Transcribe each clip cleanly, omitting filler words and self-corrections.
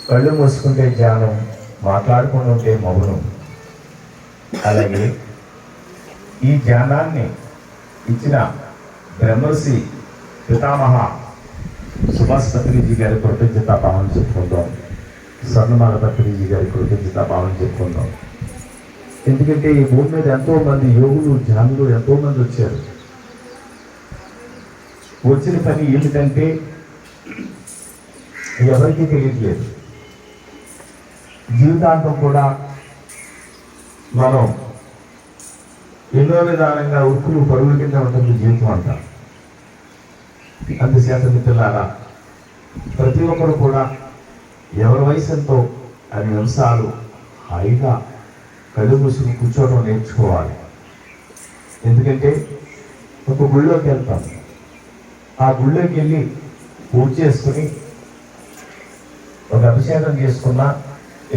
కళ్ళు మూసుకుంటే ధ్యానం, మాట్లాడుకుంటూ ఉంటే మౌనం. అలాగే ఈ ధ్యానాన్ని ఇచ్చిన బ్రహ్మర్షి పితామహ సుభాష్ పత్రిజీ గారి కృతజ్ఞతా భావం చెప్పుకుందాం. స్వర్ణమాల పత్రిజీ గారి కృతజ్ఞతా భావం చెప్పుకుందాం. ఎందుకంటే ఈ భూమి మీద ఎంతోమంది యోగులు, ధ్యానులు ఎంతోమంది వచ్చారు. వచ్చిన పని ఏమిటంటే ఎవరికీ తెలియట్లేదు. జీవితాంతం కూడా మనం ఎన్నో విధానంగా ఉరుకులు పరుగుల కింద ఉంటుంది జీవితం అంతా. అందుచేత మిత్రులారా, ప్రతి ఒక్కరు కూడా ఎవరి వయసు ఎంతో 5 నిమిషాలు హాయిగా కళ్ళు మూసుకుని కూర్చోవడం నేర్చుకోవాలి. ఎందుకంటే ఒక గుళ్ళోకి వెళ్తాం, ఆ గుళ్ళోకి వెళ్ళి పూజ చేసుకుని ఒక అభిషేకం చేసుకున్నా,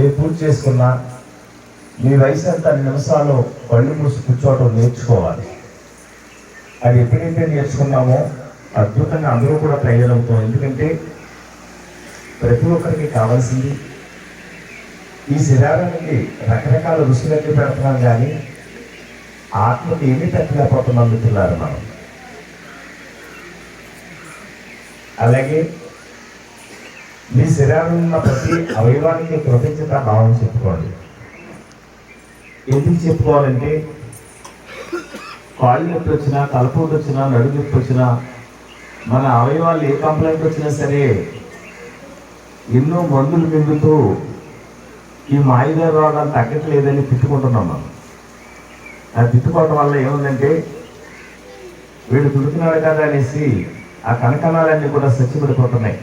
ఏ పూజ చేసుకున్నా మీ వయసు ఎంత 5 నిమిషాలు కళ్ళు మూసి కూర్చోవడం నేర్చుకోవాలి. అది ఎప్పుడైతే నేర్చుకున్నామో అద్భుతంగా అందరూ కూడా తయారవుతాం. ఎందుకంటే ప్రతి ఒక్కరికి కావాల్సింది ఈ శరీరానికి రకరకాల రుసులన్నీ పెడుతున్నాం, కానీ ఆత్మకి ఏమీ పెట్టలేకపోతున్నాం మిత్రులారా మనం. అలాగే మీ శరీరంలో ఉన్న ప్రతి అవయవానికి కృతజ్ఞత భావం చెప్పుకోండి. ఎందుకు చెప్పుకోవాలంటే కాళ్ళు నొప్పి వచ్చినా, తలపోటు వచ్చినా, నడుము నొప్పి వచ్చినా, మన అవయవాలు ఏ కంప్లైంట్ వచ్చినా సరే ఎన్నో మందులు మింగుతూ ఈ మాయిదా రోగాలు తగ్గట్లేదని తిట్టుకుంటున్నాం మనం. ఆ తిట్టుకోవడం వల్ల ఏముందంటే వీడు తుడుతున్నాడు కదా అనేసి ఆ కణకణాలన్నీ కూడా చచ్చిపడిపోతున్నాయి.